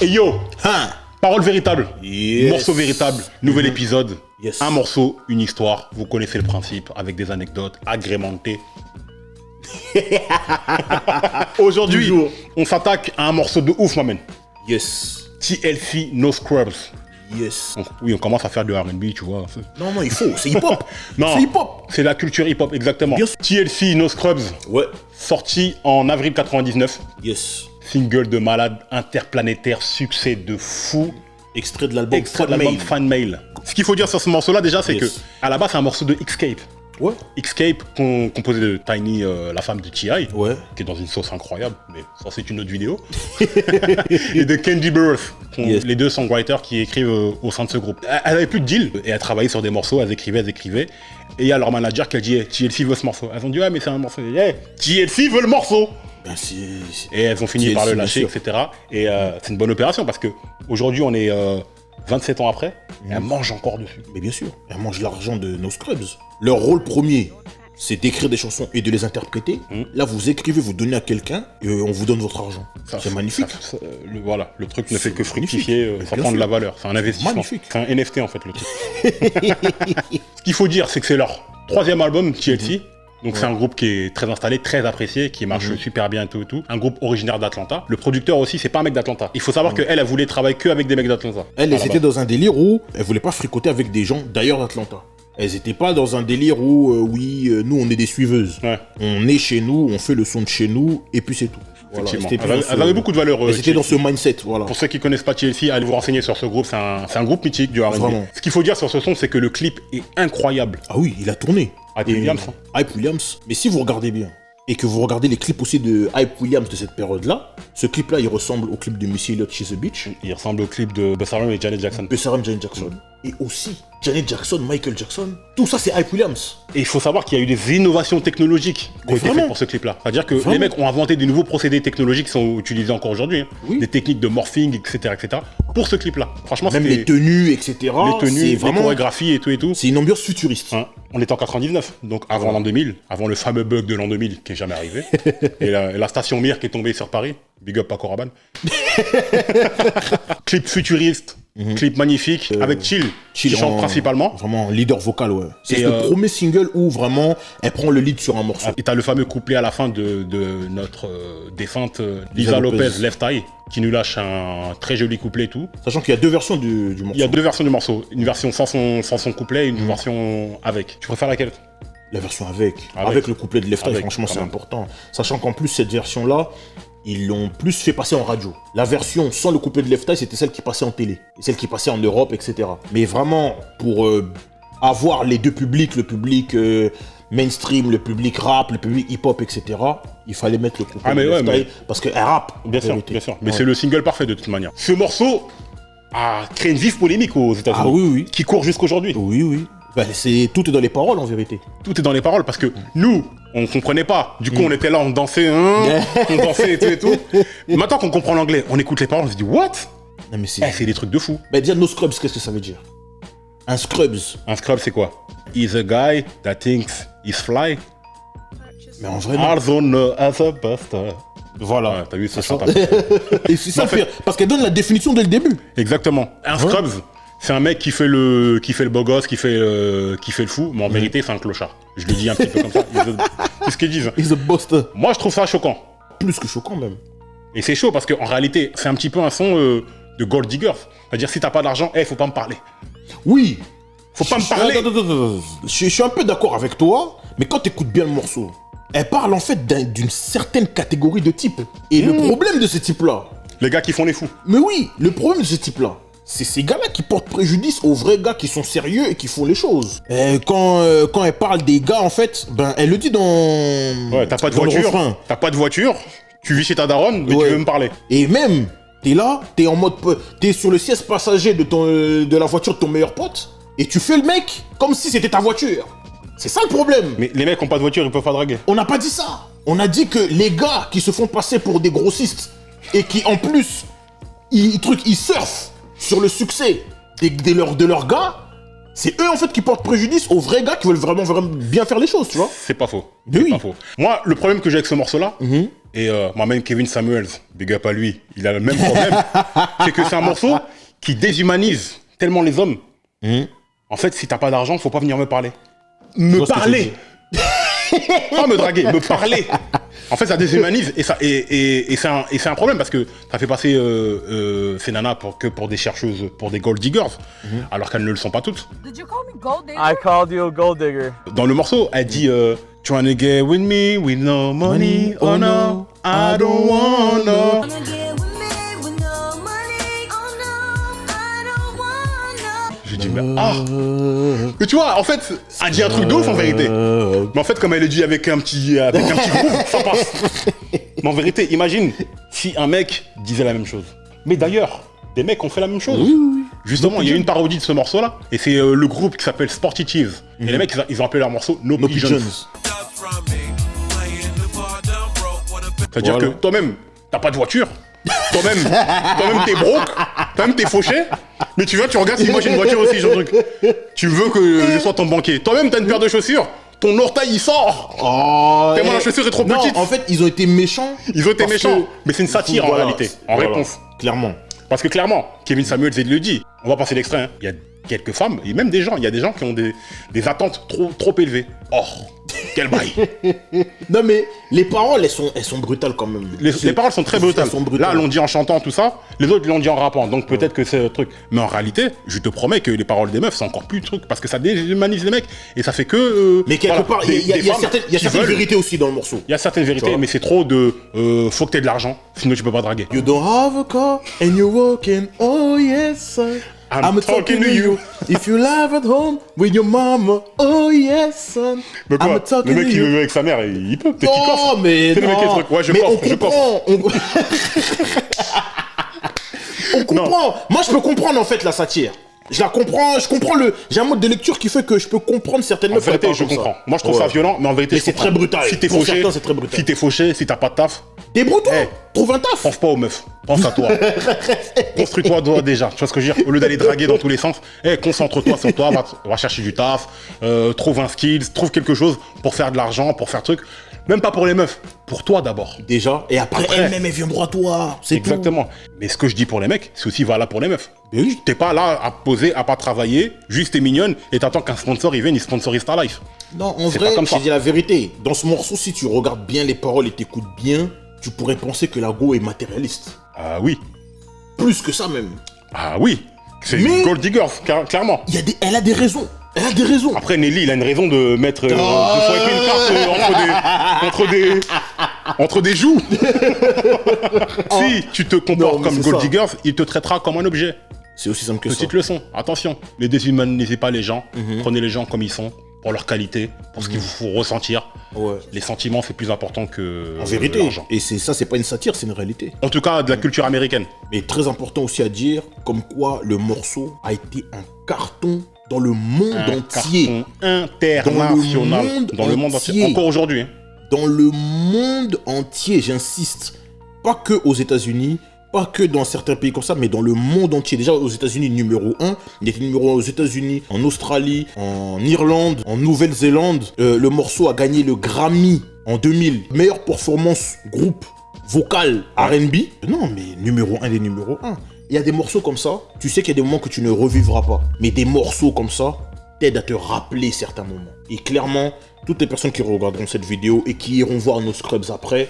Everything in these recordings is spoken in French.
Et yo, Hein. parole véritable, Yes. morceau véritable, nouvel épisode, Yes. un morceau, une histoire, vous connaissez le principe, avec des anecdotes agrémentées. Aujourd'hui, Toujours. on s'attaque à un morceau de ouf, ma man. Yes. TLC No Scrubs. Yes. Oui, on commence à faire de R&B, tu vois. Non, non, il faut. C'est hip-hop. Non, C'est hip-hop. c'est la culture hip-hop, exactement. Bien sûr. TLC No Scrubs, Ouais. sorti en avril 99. Yes. Single de malade, interplanétaire, succès de fou. Extrait de l'album. Extrait de l'album Fan Mail. Ce qu'il faut dire sur ce morceau-là, déjà, c'est Yes. que à la base, c'est un morceau de Xscape. Ouais. Xscape, composé de Tiny, la femme de T.I., Ouais. qui est dans une sauce incroyable, mais ça, c'est une autre vidéo. Et de Candy Burroughs, Yes. les deux songwriters qui écrivent au sein de ce groupe. Elle avait plus de deal, et elle travaillait sur des morceaux, elles écrivaient. Et il y a leur manager qui a dit hey, TLC veut ce morceau. Elles ont dit ouais, mais c'est un morceau. Hey, TLC veut le morceau. Ben, Et elles ont fini TLC, par le bien lâcher, sûr. etc. Et c'est une bonne opération parce que aujourd'hui on est 27 ans après, et elle mange encore dessus. Mais bien sûr, elles mangent l'argent de nos Scrubs. Leur rôle premier, c'est d'écrire des chansons et de les interpréter. Là, vous écrivez, vous donnez à quelqu'un et on vous donne votre argent. C'est magnifique. Voilà, le truc ne fait que C'est fructifier, magnifique. ça Bien prend de sûr. la valeur. C'est un investissement. Magnifique. C'est un NFT en fait le truc. Ce qu'il faut dire, c'est que c'est leur troisième album, TLC. Donc c'est un groupe qui est très installé, très apprécié, qui marche super bien et tout. Un groupe originaire d'Atlanta. Le producteur aussi, c'est pas un mec d'Atlanta. Il faut savoir qu'elle, elle voulait travailler que avec des mecs d'Atlanta. Elles À la étaient base. dans un délire où elles voulaient pas fricoter avec des gens d'ailleurs d'Atlanta. Elles étaient pas dans un délire où, nous, on est des suiveuses. Ouais. On est chez nous, on fait le son de chez nous, et puis c'est tout. Voilà, Effectivement. c'était plus dans Elles avaient beaucoup de valeur. Elles étaient dans ce mindset, voilà. Pour ceux qui connaissent pas TLC, allez vous renseigner sur ce groupe. C'est un groupe mythique du R&B. Vraiment. Ce qu'il faut dire sur ce son, c'est que le clip est incroyable. Ah oui, il a tourné. Hype Et- Williams, hein. Hype Williams. Mais si vous regardez bien, et que vous regardez les clips aussi de Hype Williams de cette période-là, ce clip-là, il ressemble au clip de Missy Elliott chez The Beach, Il ressemble au clip de Busta Rhymes et Janet Jackson. Bessaram Janet Jackson. Et aussi, Janet Jackson, Michael Jackson, tout ça c'est Hype Williams. Et il faut savoir qu'il y a eu des innovations technologiques qui ont Mais été vraiment. faites pour ce clip-là. C'est-à-dire que Vraiment. les mecs ont inventé des nouveaux procédés technologiques qui sont utilisés encore aujourd'hui. Hein. Oui. Des techniques de morphing, etc., pour ce clip-là. Franchement, Même c'était les tenues, etc. les c'est tenues, les vraiment... chorégraphies et tout. C'est une ambiance futuriste. Hein. On était en 99, donc avant l'an 2000, avant le fameux bug de l'an 2000 qui est jamais arrivé. Et la station Mir qui est tombée sur Paris. Big up Paco Rabanne. Clip futuriste, clip magnifique, avec Chill, qui chante principalement. Vraiment leader vocal, ouais. C'est Et, le premier single où vraiment elle prend le lead sur un morceau. Et t'as le fameux couplet à la fin de notre défunte Lisa Lopez, Left Eye, qui nous lâche un très joli couplet et tout. Sachant qu'il y a deux versions du morceau. Il y a deux versions du morceau, une version sans son couplet et une version avec. Tu préfères laquelle? La version avec le couplet de Left Eye, Avec, franchement quand c'est même. important. Sachant qu'en plus cette version-là, ils l'ont plus fait passer en radio. La version sans le couplet de Left Eye, c'était celle qui passait en télé, et celle qui passait en Europe, etc. Mais vraiment, pour avoir les deux publics, le public mainstream, le public rap, le public hip-hop, etc., il fallait mettre le couplet de Left Eye, parce qu'elle rappe. en Bien sûr, vérité. bien sûr. Mais Ouais. c'est le single parfait de toute manière. Ce morceau a créé une vive polémique aux États-Unis. Ah oui, oui. Qui court jusqu'aujourd'hui. Oui, oui. Ben, tout est dans les paroles, en vérité. Tout est dans les paroles parce que nous, on comprenait pas. Du coup, on était là, on dansait, on dansait et tout. Maintenant qu'on comprend l'anglais, on écoute les paroles, on se dit what? Non, mais c'est... C'est des trucs de fou. Ben, dire no scrubs, qu'est-ce que ça veut dire? Un scrubs. Un scrub, c'est quoi? He's a guy that thinks he's fly. Mais en vrai, non. Arizona as a buster. Voilà, ouais, t'as vu, ça chante un peu. Et c'est ça Mais en le pire, parce qu'elle donne la définition dès le début. Exactement. Un scrubs, c'est un mec qui fait le beau gosse, qui fait le fou, mais en vérité, c'est un clochard. Je le dis un petit peu comme ça. C'est ce qu'ils disent. He's a buster. Moi, je trouve ça choquant. Plus que choquant, même. Et c'est chaud parce qu'en réalité, c'est un petit peu un son de gold digger. C'est-à-dire, si t'as pas d'argent, faut pas me parler. Oui. Faut pas me parler. Attends. Je suis un peu d'accord avec toi, mais quand t'écoutes bien le morceau, elle parle en fait d'une certaine catégorie de type. Et le problème de ce type-là, Les gars qui font les fous. mais oui, le problème de ce type-là, c'est ces gars-là qui portent préjudice aux vrais gars qui sont sérieux et qui font les choses. Et quand elle parle des gars, en fait, ben, elle le dit dans... Ouais, t'as pas de dans le voiture. refrain. T'as pas de voiture. Tu vis chez ta daronne, mais Ouais. tu veux me parler. Et même, t'es là, t'es en mode... T'es sur le siège passager de la voiture de ton meilleur pote, et tu fais le mec comme si c'était ta voiture. C'est ça le problème. Mais les mecs ont pas de voiture, ils peuvent pas draguer. On n'a pas dit ça. On a dit que les gars qui se font passer pour des grossistes, et qui en plus, ils surfent sur le succès de leurs gars, C'est eux en fait qui portent préjudice aux vrais gars qui veulent vraiment bien faire les choses, tu vois. C'est pas faux. Mais C'est oui. pas faux. Moi, le problème que j'ai avec ce morceau-là, et moi-même Kevin Samuels, big up à lui, il a le même problème, c'est que c'est un morceau qui déshumanise tellement les hommes. En fait, si t'as pas d'argent, faut pas venir me parler. Me parler. Pas me draguer, me parler. En fait, ça déshumanise et c'est un problème parce que ça fait passer ces nanas pour des chercheuses, pour des gold diggers, alors qu'elles ne le sont pas toutes. Did you call me gold digger? I called you a gold digger. Dans le morceau, elle dit Trying to get with me with no money, oh no, I don't wanna. Je dis mais tu vois, en fait, elle dit un truc de ouf en vérité. Mais en fait, comme elle le dit avec un petit groove, ça passe. Mais en vérité, imagine si un mec disait la même chose. Mais d'ailleurs, des mecs ont fait la même chose. Oui. Justement, il y a une parodie de ce morceau-là, et c'est le groupe qui s'appelle Sporty Cheese. Et les mecs, ils ont appelé leur morceau No Pigeons. C'est-à-dire que toi-même, t'as pas de voiture. Toi-même, t'es broke. Toi-même, t'es fauché. Mais tu regardes si moi j'ai une voiture aussi, genre truc. Tu veux que je sois ton banquier. Toi-même, t'as une paire de chaussures. Ton orteil, il sort. Tellement la chaussure est trop petite. En fait, ils ont été méchants. Mais c'est une satire en réalité, en réponse. Clairement. Parce que clairement, Kevin Samuels, il le dit. On va passer l'extrait. Il y a quelques femmes, et même des gens, il y a des gens qui ont des attentes trop élevées. Quel bail. Non mais les paroles, elles sont brutales quand même. Les paroles sont très brutales. Là, elles l'ont dit en chantant tout ça, les autres l'ont dit en rappant, donc peut-être que c'est le truc. Mais en réalité, je te promets que les paroles des meufs, c'est encore plus le truc, parce que ça déshumanise les mecs, et ça fait que... mais quelque part, il y a certaines vérités aussi dans le morceau. Il y a certaines vérités, mais c'est trop de... faut que t'aies de l'argent, sinon tu peux pas draguer. You don't have a car, and you're walking, oh yes sir. I'm talking to you. If you live at home with your mama, oh yes, son. Mais quoi, I'm talking le mec to qui you. veut avec sa mère, il peut. Peut-être qu'il coffre. Non, mais c'est non. Le mec qui est truc. Ouais, je coffre. On comprend. Moi, je peux comprendre en fait la satire. Je la comprends. J'ai un mode de lecture qui fait que je peux comprendre certaines meufs. En vérité, je comprends. Moi, je trouve ça violent, mais en vérité, c'est très brutal. Si t'es Pour fauché, certains, c'est très brutal. Si t'es fauché, si t'as pas de taf, t'es brutal. Hey. Trouve un taf. Pense pas aux meufs. Pense à toi. Construis-toi toi déjà. Tu vois ce que je veux dire? Au lieu d'aller draguer dans tous les sens, concentre-toi sur toi, va chercher du taf, trouve un skill, trouve quelque chose pour faire de l'argent, pour faire truc. Même pas pour les meufs, pour toi d'abord. Déjà, et après elle-même, elle viendra à toi. C'est exactement. Mais ce que je dis pour les mecs, c'est aussi valable pour les meufs. Mais oui. T'es pas là à poser, à pas travailler, juste t'es mignonne et t'attends qu'un sponsor il vienne, il sponsorise ta life. Non, en vrai, j'ai dit la vérité. Dans ce morceau, si tu regardes bien les paroles et t'écoutes bien, tu pourrais penser que la go est matérialiste. Ah oui. Plus que ça même. Ah oui. C'est une gold digger, clairement. Elle a des raisons. Elle a des raisons. Après, Nelly, il a une raison de mettre... de swiper une carte entre des joues. Si tu te comportes comme gold digger, il te traitera comme un objet. C'est aussi simple que ça. Petite leçon, attention. Ne déshumanisez pas les gens. Prenez les gens comme ils sont, pour leur qualité, pour ce qu'il vous faut ressentir. Ouais. Les sentiments, c'est plus important que en vérité. l'argent. Et ça, c'est pas une satire, c'est une réalité. En tout cas, de la culture américaine. Mais très important aussi à dire, comme quoi le morceau a été un carton dans le monde entier. International. Dans le monde entier. Encore aujourd'hui. Dans le monde entier, j'insiste. Pas que aux États-Unis, pas que dans certains pays comme ça, mais dans le monde entier. Déjà aux États-Unis, numéro 1. Il était numéro 1 aux États-Unis, en Australie, en Irlande, en Nouvelle-Zélande. Le morceau a gagné le Grammy en 2000. Meilleure performance groupe vocal R&B. Non, mais numéro 1 des numéros 1. Il y a des morceaux comme ça, tu sais qu'il y a des moments que tu ne revivras pas. Mais des morceaux comme ça t'aident à te rappeler certains moments. Et clairement, toutes les personnes qui regarderont cette vidéo et qui iront voir nos scrubs après,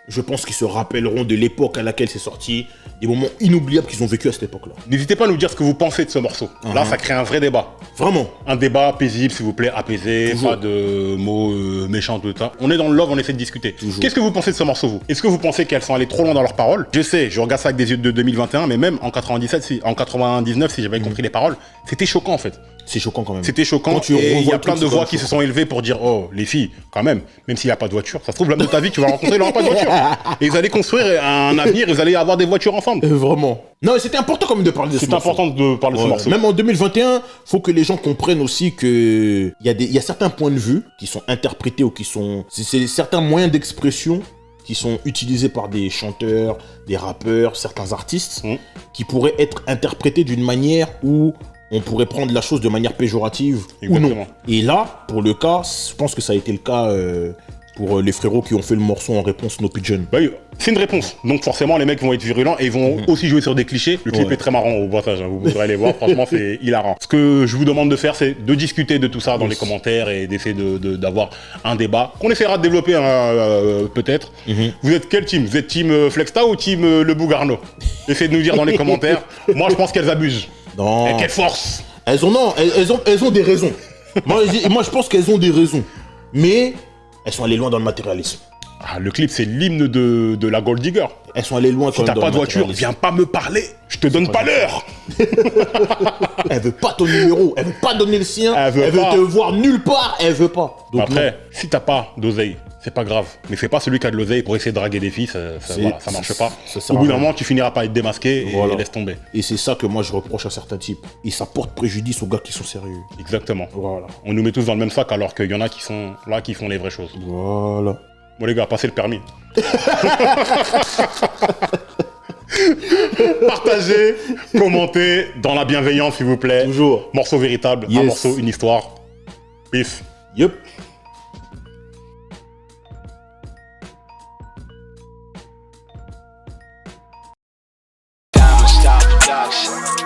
je pense qu'ils se rappelleront de l'époque à laquelle c'est sorti, des moments inoubliables qu'ils ont vécu à cette époque-là. N'hésitez pas à nous dire ce que vous pensez de ce morceau. Là, ça crée un vrai débat. Vraiment. Un débat paisible, s'il vous plaît, apaisé, toujours. Pas de mots méchants, tout ça. On est dans le love, on essaie de discuter. Qu'est-ce que vous pensez de ce morceau, vous? Est-ce que vous pensez qu'elles sont allées trop loin dans leurs paroles? Je sais, je regarde ça avec des yeux de 2021, mais même en 99, si j'avais compris les paroles, c'était choquant en fait. C'est choquant quand même. C'était choquant, et il y a plein de voix qui se sont élevées pour dire « Oh, les filles, quand même s'il n'y a pas de voiture, ça se trouve, l'homme de ta vie, tu vas rencontrer, il n'aura pas de voiture. » Et ils allaient construire un avenir, ils allaient avoir des voitures ensemble. Vraiment. Non, c'était important quand même de parler de ce morceau. C'est important de parler de ce morceau. Même en 2021, faut que les gens comprennent aussi que il y a certains points de vue qui sont interprétés ou qui sont... C'est certains moyens d'expression qui sont utilisés par des chanteurs, des rappeurs, certains artistes, qui pourraient être interprétés d'une manière où on pourrait prendre la chose de manière péjorative ou Exactement. non. Et là, pour le cas, je pense que ça a été le cas pour les frérots qui ont fait le morceau en réponse No Pigeon. Bah oui, c'est une réponse. Donc forcément, les mecs vont être virulents et ils vont aussi jouer sur des clichés. Le clip Ouais. est très marrant au passage, hein. Vous pourrez aller voir. Franchement, c'est hilarant. Ce que je vous demande de faire, c'est de discuter de tout ça dans les commentaires et d'essayer d'avoir un débat qu'on essaiera de développer peut-être. Vous êtes quel team? Vous êtes team Flexta ou team Le Bougarno? Essayez de nous dire dans les commentaires. Moi, je pense qu'elles abusent. Non. Et qu'elles forcent. Elles ont des raisons. moi, je pense qu'elles ont des raisons. Mais elles sont allées loin dans le matérialisme. Ah, le clip, c'est l'hymne de la Gold Digger. Elles sont allées loin quand Si même t'as dans pas le de voiture, matérialisme. viens pas me parler. Je te donne pas l'heure. Elle veut pas ton numéro, elle veut pas donner le sien, Elle veut pas. te voir nulle part, elle veut pas. Donc Après, si t'as pas d'oseille, c'est pas grave. Mais fais pas celui qui a de l'oseille pour essayer de draguer des filles, voilà, ça marche pas. ça sert Au à bout d'un rien. moment, tu finiras par être démasqué et Voilà. laisse tomber. Et c'est ça que moi je reproche à certains types. Et ça porte préjudice aux gars qui sont sérieux. Exactement. Voilà. On nous met tous dans le même sac alors qu'il y en a qui sont là, qui font les vraies choses. Voilà. Bon les gars, passez le permis. Partagez, commentez, dans la bienveillance s'il vous plaît. Toujours. Morceau véritable, un Yes. morceau, une histoire. Pif. Yup. Diamond Star Production.